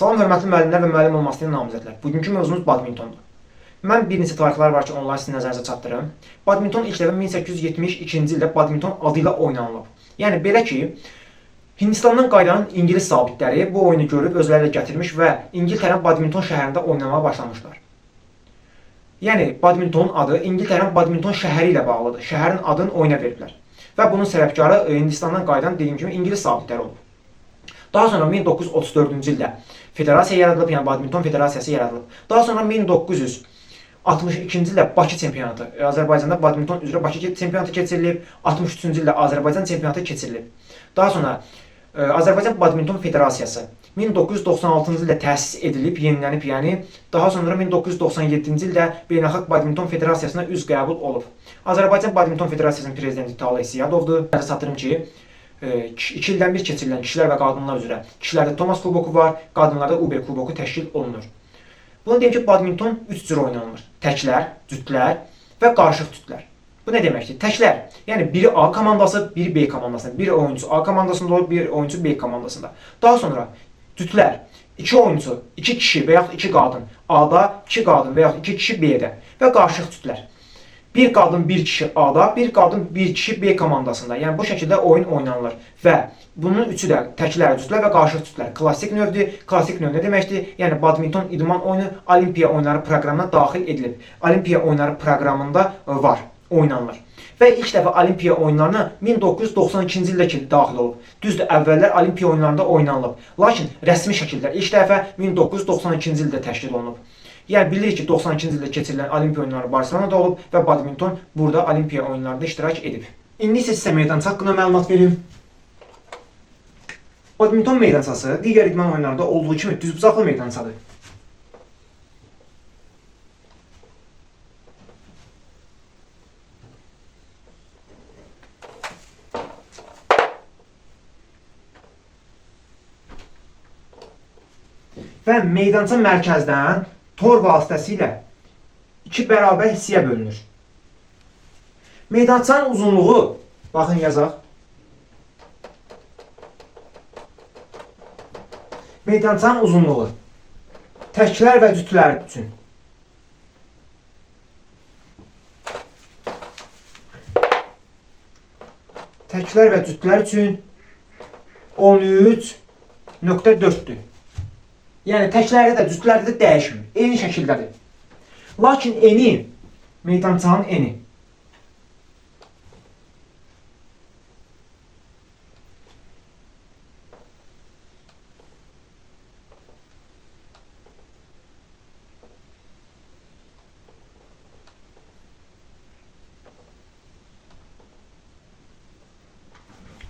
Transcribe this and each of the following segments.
Salam hörmətli müəllimlər və müəllim olmaq istəyən namizədlər. Bugünkü mövzumuz badmintondur. Mən bir neçə tarixlər var ki, onları sizin nəzərinizə çatdırım. Badminton ilk dəfə 1872-ci ildə badminton adı ilə oynanılıb. Yəni belə ki, Hindistandan qayıdan İngilis zabitləri bu oyunu görüb özləri ilə gətirmiş və İngiltərənin badminton şəhərində oynamağa başlamışlar. Yəni badmintonun adı İngiltərənin badminton şəhəri ilə bağlıdır. Şəhərin adını oyuna veriblər. Və bunun səbəbkarı Hindistandan qayıdan dediyim kimi İngilis zabitləri olub. Daha sonra 1934-cü ildə federasiya yaradılıb, yəni badminton federasiyası yaradılıb. Daha sonra 1962-ci ildə Bakı çempionatı, Azərbaycanda badminton üzrə Bakı çempionatı keçirilib, 63-cü ildə Azərbaycan çempionatı keçirilib. Daha sonra Azərbaycan Badminton Federasiyası 1996-cı ildə təsis edilib, yenilənib, yəni daha sonra 1997-ci ildə Beynəlxalq Badminton Federasiyasına üzv qəbul olub. Azərbaycan Badminton Federasiyasının prezidenti Talay Ziyadovdur. Mən çatdırım ki, 2 ildən bir keçirilən kişilər və qadınlar üzrə kişilərdə Thomas kuboku var, qadınlarda Uber kuboku təşkil olunur. Bunu deyim ki, badminton 3 cür oynanılır. Təklər, cütlər və qarışıq cütlər. Bu nə deməkdir? Təklər, yəni biri A komandası, biri B komandasında. Bir oyuncu A komandasında olur, bir oyuncu B komandasında. Daha sonra cütlər, 2 oyuncu, 2 kişi və yaxud 2 qadın A-da, 2 qadın və yaxud 2 kişi B-də və qarışıq cütlər. Bir qadın, bir kişi A-da, bir qadın, bir kişi B komandasında. Yəni bu şəkildə oyun oynanılır və bunun üçü də təklər, cütlər və qarışıq cütlər. Klassik növdür. Klassik növ nə deməkdir? Yəni badminton idman oyunu Olimpiya oyunları proqramına daxil edilib. Olimpiya oyunları proqramında var, oynanılır. Və ilk dəfə Olimpiya oyunlarına 1992-ci ildə daxil olub. Düzdür, əvvəllər Olimpiya oyunlarında oynanılıb. Lakin rəsmi şəkildə ilk dəfə 1992-ci ildə təşkil olunub. Yəni bilirik ki, 92-ci ildə keçirilən Olimpiya oyunları Barselonada olub və badminton burada Olimpiya oyunlarında iştirak edib. İndi isə sizə meydança haqqında məlumat verim. Badminton meydançası digər idman oyunlarında olduğu kimi düzbucaqlı meydançadır. Və meydança mərkəzdən tor vasitəsilə 2 bərabər hissəyə bölünür. Meydançanın uzunluğu, baxın yazaq. Meydançanın uzunluğu təklər və cütlər üçün təklər və cütlər üçün 13.4-dür. Yəni təklərdə də, cütlərdə də dəyişmir. Eyni şəkildədir. Lakin eni, meydançanın eni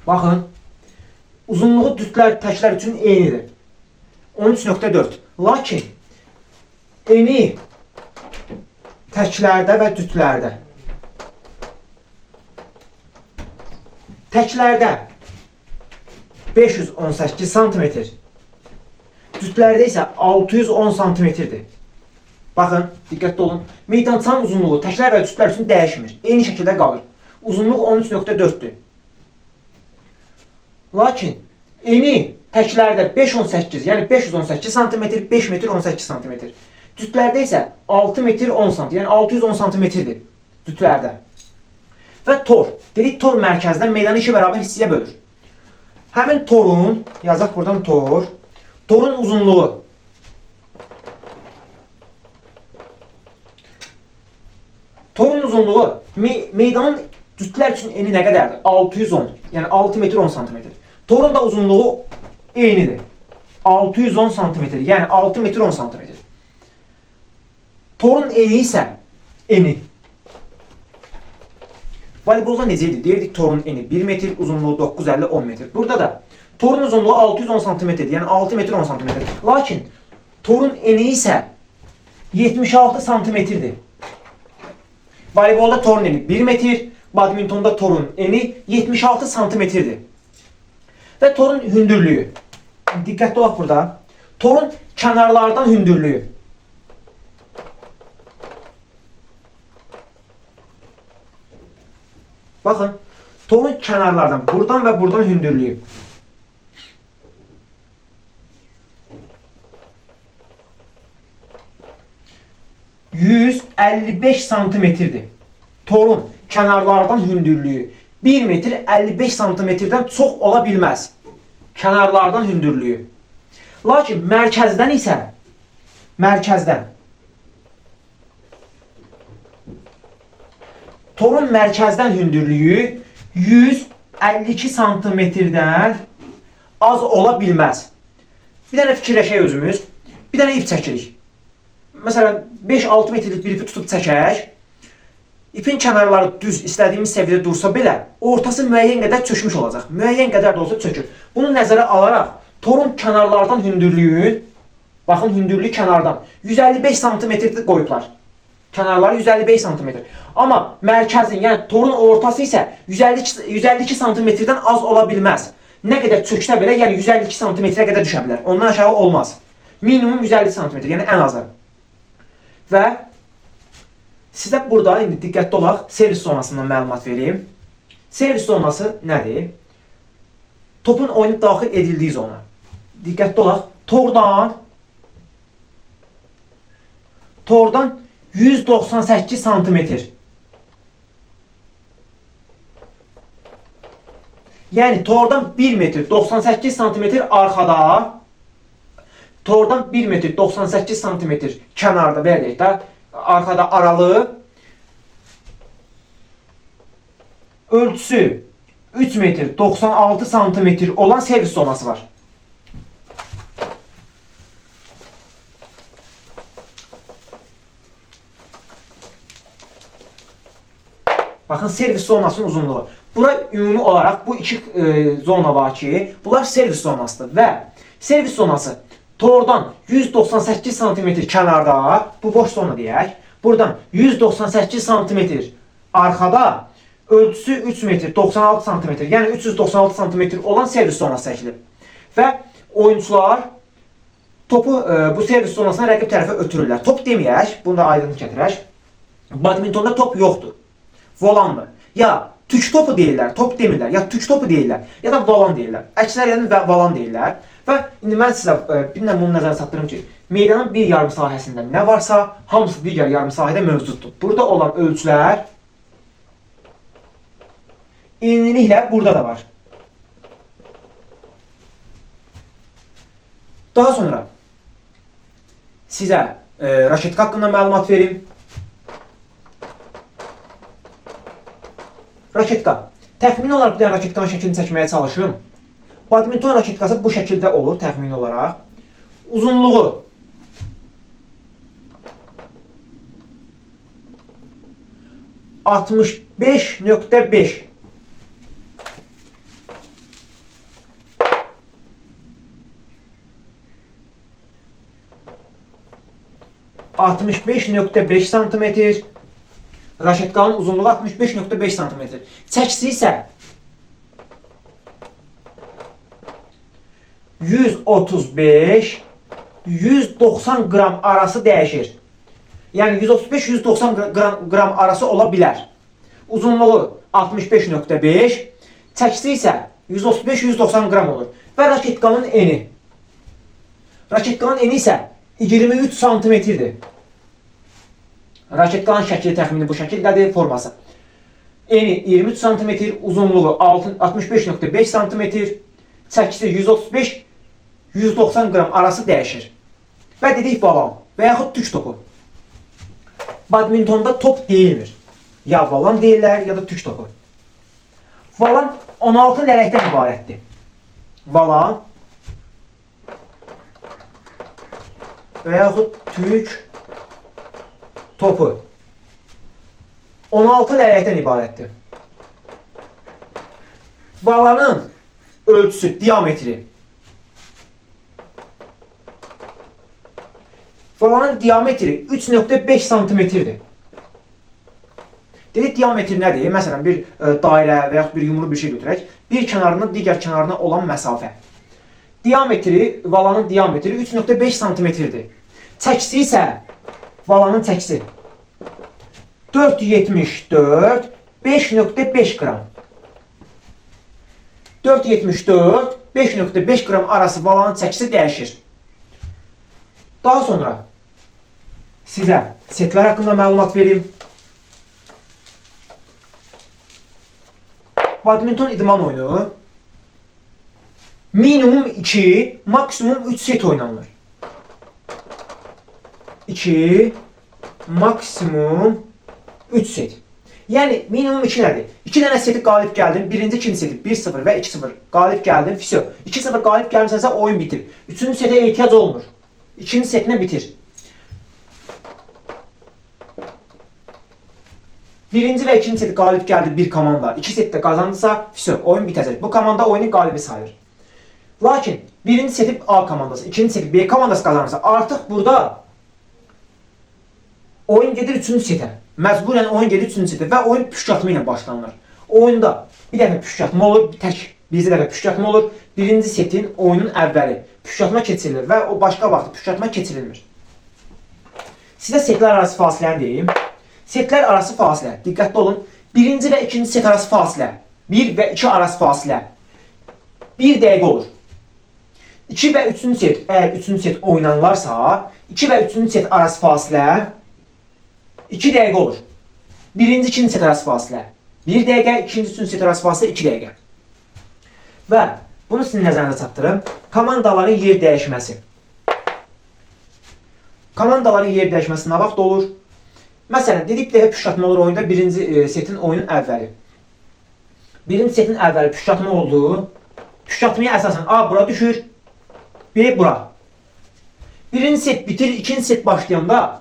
baxın, uzunluğu cütlər, təklər üçün eynidir. 13.4. Lakin eni təklərdə və cütlərdə. Təklərdə 518 cm, cütlərdə isə 610 cm-dir. Baxın, diqqətli olun. Meydançanın uzunluğu təklər və cütlər üçün dəyişmir. Eyni şəkildə qalır. Uzunluq 13.4-dür. Lakin eni təklərdə 518, yəni 518 cm, 5 metr 18 cm. Cütlərdə isə 6 metr 10 cm, yəni 610 cm-dir cütlərdə. Və tor, dedik tor mərkəzdən meydanı 2 bərabər hissəyə bölür. Həmin torun, yazaq buradan tor, torun uzunluğu meydanın cütlər üçün eni nə qədərdir? 610, yəni 6 metr 10 cm. Torun da uzunluğu eynidir. 610 cm, yəni 6 metr 10 cm. Torun eni isə eni. Voleybolda necə idi? Deyirdik torun eni 1 metr, uzunluğu 950-10 metr. Burada da torun uzunluğu 610 cm-dir, yəni 6 metr 10 cm. Lakin torun eni isə 76 cm-dir. Voleybolda torun eni 1 metr, badmintonda torun eni 76 cm-dir. Və torun hündürlüyü. Diqqətli olaq burada. Torun kənarlardan hündürlüyü. Baxın, torun kənarlardan, buradan və buradan hündürlüyü. 155 santimetrdir. Torun kənarlardan hündürlüyü 1 metr 55 santimetrdən çox ola bilməz. Kənarlardan hündürlüyü. Lakin mərkəzdən isə torun mərkəzdən hündürlüyü 152 santimetrdən az ola bilməz. Bir dənə fikirləşək özümüz. Bir dənə ip çəkirik. Məsələn, 5-6 metrlik bir ipi tutub çəkək. İpin kənarları düz istədiyimiz səviyyədə dursa belə, ortası müəyyən qədər çökmüş olacaq. Müəyyən qədər də olsa çökür. Bunu nəzərə alaraq, torun kənarlardan hündürlüyü, baxın hündürlüyü kənardan 155 santimetrdə qoyublar. Kənarları 155 santimetr. Amma mərkəzin, yəni torun ortası isə 152 santimetrdən az ola bilməz. Nə qədər çöksə belə, yəni 152 santimetrə qədər düşə bilər. Ondan aşağı olmaz. Minimum 150 santimetr, yəni ən azı. Və sizə burada indi diqqətli olaq, servis zonasından məlumat vereyim. Servis zonası nədir? Topun oynayıb daxil edildiyi zona. Diqqətli olaq, tordan 198 santimetr. Yəni tordan 1 metr 98 santimetr arxada, tordan 1 metr 98 santimetr kənarda belə deyək də, arxada aralı, ölçüsü 3 metr 96 santimetr olan servis zonası var. Baxın, servis zonasının uzunluğu. Bura ümumi olaraq bu iki zona var ki, bunlar servis zonasıdır və servis zonası tordan 198 santimetr kənarda, bu boş zona deyək, buradan 198 santimetr arxada, ölçüsü 3 metr 96 santimetr, yəni 396 santimetr olan servis zonası çəkilib. Və oyuncular topu bu servis zonasına rəqib tərəfə ötürürlər. Top deməyək, bunu da aydınlıq gətirək. Badmintonda top yoxdur. Volandır. Ya tük topu deyirlər, top demirlər, ya tük topu deyirlər, ya da volan deyirlər. Əksəriyyətini volan deyirlər. Və indi mən sizə bir də bunu nəzərə çatdırım ki, meydanın bir yarım sahəsində nə varsa, hamısı digər yarım sahədə mövcuddur. Burada olan ölçülər eyniliklə burada da var. Daha sonra sizə raketka haqqında məlumat verim. Raketka. Təxmini olaraq bir dənə raketkanın şəklini çəkməyə çalışım. Badminton raketkası bu şəkildə olur təxmini olaraq. Uzunluğu 65.5 65.5 santimetr. Raşetkanın uzunluğu 65.5 santimetr. Çəkisi isə 135-190 qram arası dəyişir. Yəni 135-190 qram arası ola bilər. Uzunluğu 65.5, çəkisi isə 135-190 qram olur. Və raketkanın eni. Raketkanın eni isə 23 santimetrdir. Raketkanın şəkli təxmini bu şəkildədir, forması. Eni 23 santimetr, uzunluğu 65.5 santimetr, çəkisi 135-190 qram arası dəyişir. Və dedik balon və yaxud tük topu. Badmintonda top deyilmir. Ya balon deyirlər, ya da tük topu. Balon 16 lələkdən ibarətdir. Balon və yaxud tük topu 16 lələkdən ibarətdir. Balonun ölçüsü, diametri. Balonun diametri 3.5 santimetrdir. Dedik, diametri nədir? Məsələn, bir dairə və yaxud bir yumru bir şey götürək. Bir kənarından digər kənarına olan məsafə. Diametri, balonun diametri 3.5 santimetrdir. Çəkisi isə, balonun çəkisi 474 5.5 qram. 474 5.5 qram arası balonun çəkisi dəyişir. Daha sonra sizə setlər haqqında məlumat verim. Badminton idman oyunu minimum 2, maksimum 3 set oynanılır. 2, maksimum 3 set. Yəni minimum 2 nədir? 2 dənə seti qalib gəldin, birinci, ikinci seti 1-0 və 2-0 qalib gəldin, fisyo. 2-0 qalib gəlmisənsə oyun bitir. Üçüncü setə ehtiyac olmur. İkinci setinə bitir. Birinci və ikinci seti qalib gəldi bir komanda. 2 setdə qazandısa, fisyo, oyun bitəcək. Bu komanda oyunun qalibi sayılır. Lakin birinci seti A komandası, ikinci seti B komandası qazanırsa, artıq burada oyun gedir üçüncü setə. Məcburən oyun gedir üçüncü setə və oyun püşkatma ilə başlanır. Oyunda bir dəfə püşkatma olur, tək bir dəfə püşkatma olur. Birinci setin oyunun əvvəli püşkatma keçirilir və o başqa vaxt püşkatma keçirilmir. Sizə setlər arası fasiləni deyim. Setlər arası fasilə, diqqətli olun. Birinci və ikinci set arası fasilə, 1 və 2 arası fasilə 1 dəqiqə olur. 2 və 3-cü set, əgər 3-cü set oynanılarsa, 2 və 3-cü set arası fasilə 2 dəqiqə olur. Birinci, ikinci set arası fasilə 1 dəqiqə, ikinci, üçüncü set arası fasilə 2 dəqiqə. Və bunu sizin nəzərinizə çatdırım. Komandaların yer dəyişməsi. Komandaların yer dəyişməsi nə vaxt olur? Məsələn, dedik dəfə püşkatma olur oyunda birinci setin oyunun əvvəli. Birinci setin əvvəli püşkatma oldu. Püşkatmaya əsasən A bura düşür, B bura. Birinci set bitir, ikinci set başlayanda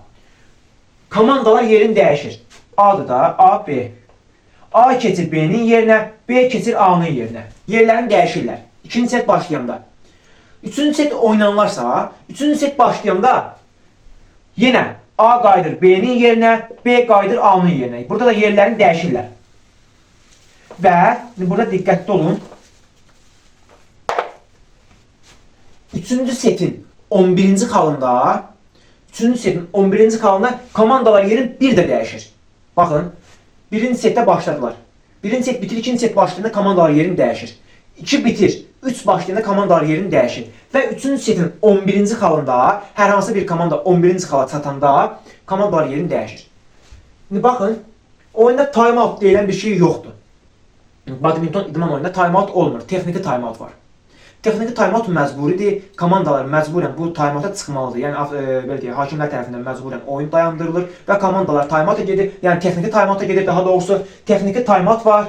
komandalar yerini dəyişir. A'dır da, A, B. A keçir B'nin yerinə, B keçir A'nın yerinə. Yerlərini dəyişirlər. İkinci set başlayanda. Üçüncü set oynanılarsa, üçüncü set başlayanda yenə A qayıdır B'nin yerinə, B qayıdır A'nın yerinə. Burada da yerlərini dəyişirlər. Və burada diqqətli olun. Üçüncü setin 11-ci xalında, üçüncü setin 11-ci xalında komandalar yerin bir də dəyişir. Baxın, birinci setdə başladılar. Birinci set bitir, ikinci set başlayanda komandalar yerini dəyişir. 2 bitir, 3 başlayanda komandalar yerini dəyişir. Və üçüncü setin 11-ci xalında hər hansı bir komanda 11-ci xala çatanda komandalar yerini dəyişir. İndi baxın, oyunda time-out deyilən bir şey yoxdur. Badminton idman oyunda time-out olmur, texniki time-out var. Texniki time-out məcburidir, komandalar məcburən bu time-outa çıxmalıdır. Yəni, belə deyək, hakimlər tərəfindən məcburən oyun dayandırılır və komandalar time-outa gedir. Yəni, texniki time-outa gedir, daha doğrusu texniki time-out var.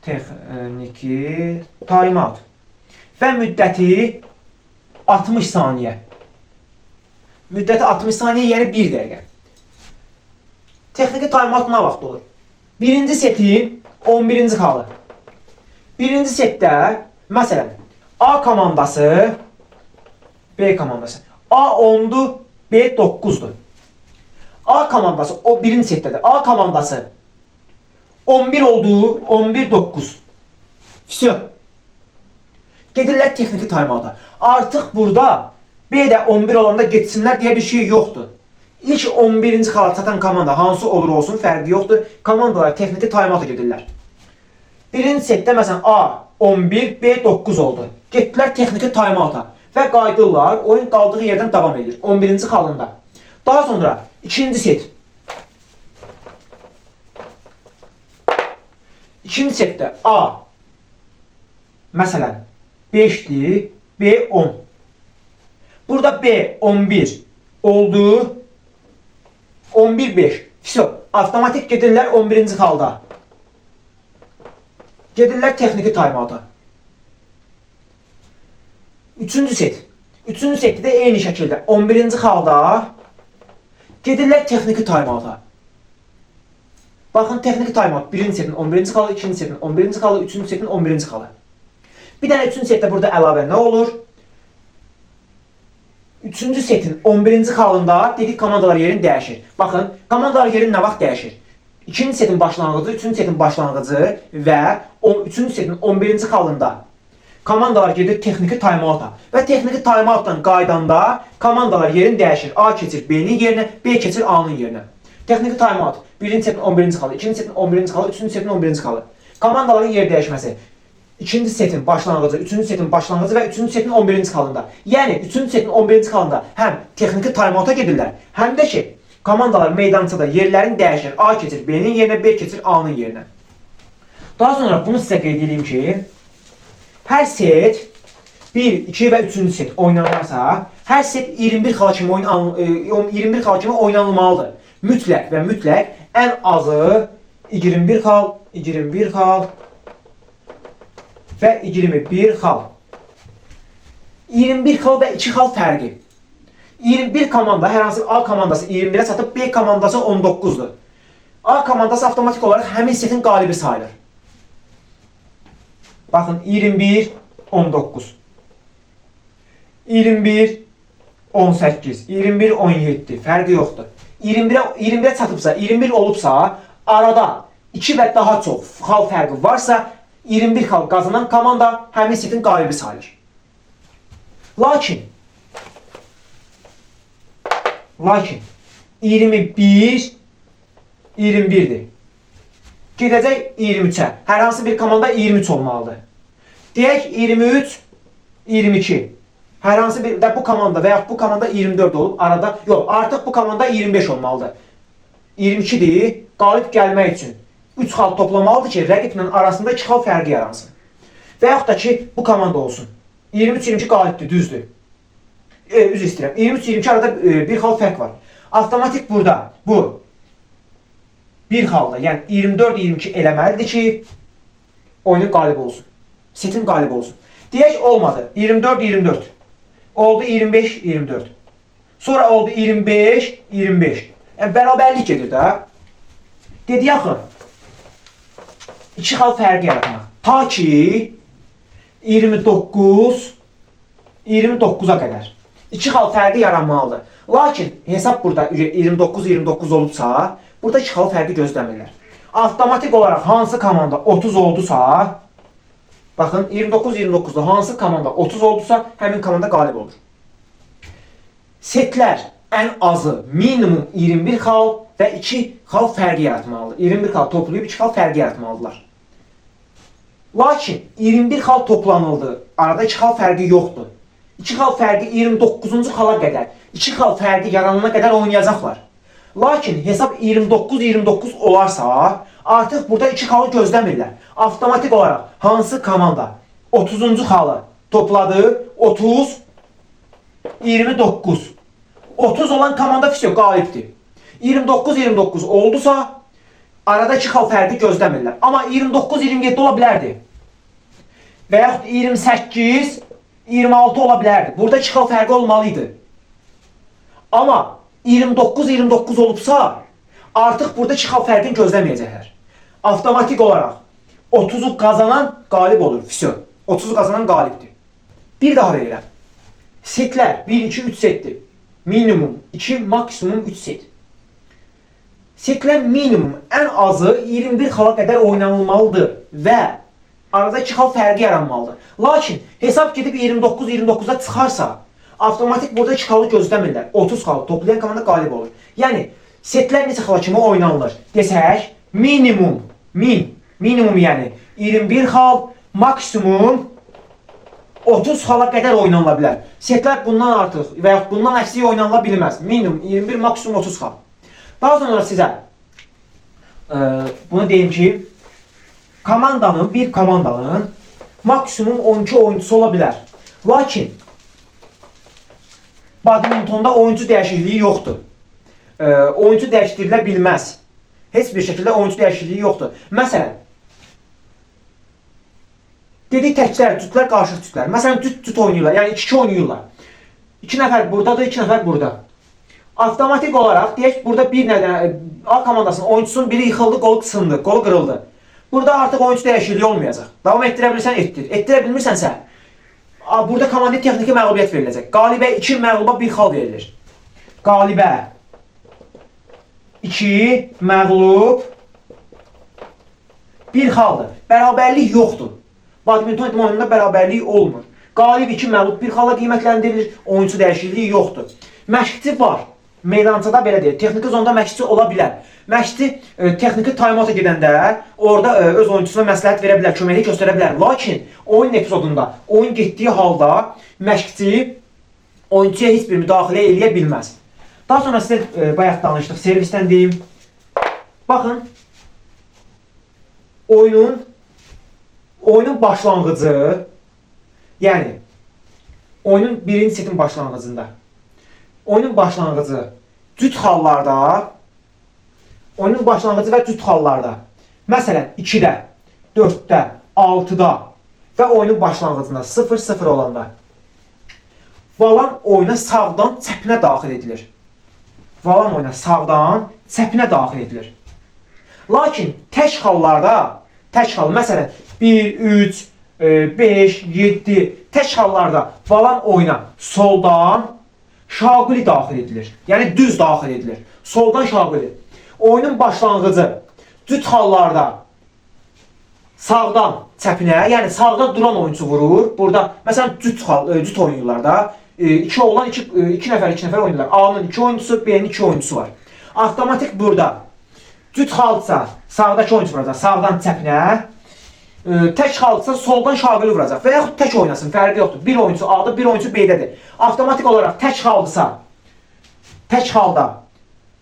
Texniki time-out. Və müddəti 60 saniyə. Müddəti 60 saniyə, yəni 1 dəqiqə. Texniki time-out nə vaxt olur? Birinci setin 11-ci xalı. Birinci setdə, məsələn, A komandası, B komandası. A 10'dur, B 9'dur. A komandası o birinci setdədir. A komandası 11 olduğu 11-9. Fisyo. Gedirlər texniki time-out'a. Artıq burada B də 11 olanda getsinlər deyə bir şey yoxdur. İlk 11-ci xala çatan komanda hansı olur olsun fərqi yoxdur. Komandalar texniki time-out'a gedirlər. Birinci setdə məsələn A 11, B 9 oldu. Getdilər texniki time-out'a və qaydırlar, oyun qaldığı yerdən davam edir. 11-ci xalında. Daha sonra ikinci set. İkinci setdə A məsələn 5'dir, B 10. Burada B 11 oldu. 11-5. Fisyo. Avtomatik gedirlər 11-ci xalda. Gedirlər texniki time-out'a. Üçüncü set. Üçüncü setdə də eyni şəkildə 11-ci xalda gedirlər texniki time-out'a. Baxın, texniki time-out. Birinci setin 11-ci xalı, ikinci setin 11-ci xalı, üçüncü setin 11-ci xalı. Bir dənə üçüncü setdə burada əlavə nə olur? Üçüncü setin 11-ci xalında dedik komandalar yerini dəyişir. Baxın, komandalar yerini nə vaxt dəyişir? İkinci setin başlanğıcı, üçüncü setin başlanğıcı və üçüncü setin 11-ci xalında komandalar gedir texniki time-out'a. Və texniki time-out'dan qaydanda komandalar yerini dəyişir. A keçir B'nin yerinə, B keçir A'nın yerinə. Texniki time-out. Birinci setin 11-ci xalı, ikinci setin 11-ci xalı, üçüncü setin 11-ci xalı. Komandaların yer dəyişməsi. ikinci setin başlanğıcı, üçüncü setin başlanğıcı və üçüncü setin 11-ci xalında. Yəni üçüncü setin 11-ci xalında həm texniki timeouta gedirlər, həm də ki komandalar meydançada yerlərini dəyişir. A keçir B-nin yerinə, B keçir A-nın yerinə. Daha sonra bunu sizə qeyd edeyim ki, hər set 1, 2 və 3-cü set oynanırsa, hər set 21 xal kimi 21 xal kimi oynanılmalıdır. Mütləq və mütləq ən azı 21 xal, 21 xal və 21 xal. 21 xal və 2 xal fərqi. 21 komanda, hər hansı A komandası 21-ə çatıb, B komandası 19-dur. A komandası avtomatik olaraq həmin setin qalibi sayılır. Baxın, 21, 19. 21, 18, 21, 17. Fərqi yoxdur. 21'ə çatıbsa, 21 olubsa, arada 2 və daha çox xal fərqi varsa, 21 xal qazanan komanda həmin setin qalibi sayılır. Lakin 21 21'dir. Gedəcək 23'ə. Hər hansı bir komanda 23 olmalıdır. Deyək 23 22. Hər hansı bir bu komanda və yaxud bu komanda 24 olub, arada yox, artıq bu komanda 25 olmalıdır. 22'dir. Qalib gəlmək üçün 3 xal toplamalıdır ki, rəqiblə arasında 2 xal fərqi yaransın. Və yaxud da ki, bu komanda olsun. 23-22 qalibdir, düzdür. Üzr istəyirəm. 23-22 arada bir xal fərq var. Avtomatik burada bu bir xalda, yəni 24-22 eləməlidir ki, oyunun qalibi olsun. Setin qalibi olsun. Deyək olmadı. 24-24. Oldu 25-24. Sonra oldu 25-25. Yəni bərabərlik gedir də. Dedi yaxın. 2 xal fərqi yaratmaq. Ta ki 29-29'a qədər. 2 xal fərqi yaranmalıdır. Lakin hesab burada 29-29 olubsa, burada 2 xal fərqi gözləmirlər. Avtomatik olaraq hansı komanda 30 oldusa, baxın 29-29'da hansı komanda 30 oldusa, həmin komanda qalib olur. Setlər ən azı minimum 21 xal və 2 xal fərqi yaratmalıdır. 21 xal toplayıb 2 xal fərqi yaratmalıdırlar. Lakin 21 xal toplanıldı. Arada 2 xal fərqi yoxdur. 2 xal fərqi 29-cu xala qədər, 2 xal fərqi yaranana qədər oynayacaqlar. Lakin hesab 29-29 olarsa, artıq burada 2 xalı gözləmirlər. Avtomatik olaraq hansı komanda 30-cu xalı topladı, 30, 29. 30 olan komanda fisiyo qalibdir. 29-29 oldusa, arada 2 xal fərqi gözləmirlər. Amma 29-27 ola bilərdi. Və yaxud 28-26 ola bilərdi. Burada 2 xal fərqi olmalıydı. Amma 29-29 olubsa, artıq burada 2 xal fərqini gözləməyəcəklər. Avtomatik olaraq 30'u qazanan qalib olur. Fisiyo. 30'u qazanan qalibdir. Bir daha deyirəm. Setlər 1, 2, 3 setdir. Minimum 2, maksimum 3 set. Setlər minimum ən azı 21 xala qədər oynanılmalıdır və arada 2 xal fərqi yaranmalıdır. Lakin hesab gedib 29-29'a çıxarsa, avtomatik burada 2 xalı gözləmirlər. 30 xalı toplayan komanda qalib olur. Yəni setlər neçə xala kimi oynanılır desək, minimum yəni 21 xal, maksimum 30 xala qədər oynanıla bilər. Setlər bundan artıq və yaxud bundan əksik oynanıla bilməz. Minimum 21, maksimum 30 xal. Daha sonra sizə bunu deyim ki, bir komandanın maksimum 12 oyuncusu ola bilər. Lakin badmintonda oyuncu dəyişikliyi yoxdur. Oyuncu dəyişdirilə bilməz. Heç bir şəkildə oyuncu dəyişikliyi yoxdur. Məsələn, dedik təklər, cütlər, qarşı cütlər. Məsələn, cüt oynayırlar, yəni 2-2 oynayırlar. 2 nəfər buradadır, 2 nəfər burada. Avtomatik olaraq, deyək, burada bir nədən A komandasının oyuncusunun biri yıxıldı, qolu sındı, qolu qırıldı. Burada artıq oyuncu dəyişikliyi olmayacaq. Davam etdirə bilirsən, etdir. Etdirə bilmirsənsə, burada komandaya texniki məğlubiyyət veriləcək. Qalibə 2, məğluba 1 xal verilir. Qalibə 2, məğlub 1 xaldır. Bərabərlik yoxdur. Badminton idman oyununda bərabərlik olmur. Qalib 2, məğlub 1 xalla qiymətləndirilir. Oyuncu dəyişikliyi yoxdur. Məşqçi var. meydançada belə deyək, texniki zonda məşqçi ola bilər. Məşqçi texniki time-out gedəndə orada öz oyunçusuna məsləhət verə bilər, köməklik göstərə bilər. Lakin oyun epizodunda, oyun getdiyi halda məşqçi oyunçuya heç bir müdaxilə eləyə bilməz. Daha sonra sizə bayaq danışdıq, servisdən deyim. Baxın, oyunun başlanğıcı, yəni oyunun birinci setin başlanğıcında, oyunun başlanğıcı cüt hallarda, oyunun başlanğıcı və cüt hallarda, məsələn 2-də, 4-də, 6-da və oyunun başlanğıcında 0-0 olanda Valan oyuna sağdan çəpinə daxil edilir. Valan oyuna sağdan çəpinə daxil edilir. Lakin tək hallarda, tək hal, məsələn 1, 3, 5, 7 tək hallarda Valan oyuna soldan şaquli daxil edilir. Yəni düz daxil edilir. Soldan şaquli. Oyunun başlanğıcı cüt hallarda sağdan çəpinə, yəni sağdan duran oyuncu vurur. Burada məsələn cüt oynayırlar da. 2 oğlan 2 nəfər oynayırlar. A'nın 2 oyuncusu, B'nin 2 oyuncusu var. Avtomatik burada cüt halsa sağdakı oyuncu vuracaq, sağdan çəpinə. Tək halsa soldan şaqili vuracaq və yaxud tək oynasın, fərqi yoxdur. Bir oyuncu A'da, bir oyuncu B'dədir. Avtomatik olaraq tək halda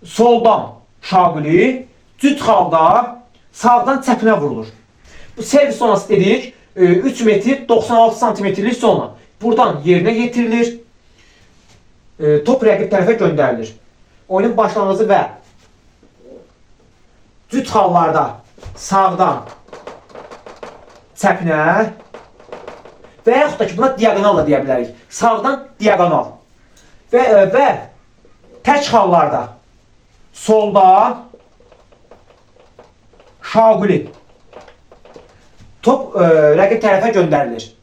soldan şaqili, cüt halda sağdan çəpinə vurulur. Bu servis zonası dedik, 3 metr 96 santimetrlik zona. Buradan yerinə getirilir, top rəqib tərəfə göndərilir. Oyunun başlanğıcı və cüt hallarda sağdan çəpinə və yaxud da ki, buna diagonal da deyə bilərik. Sağdan diagonal və tək hallarda solda şaquli top rəqib tərəfə göndərilir.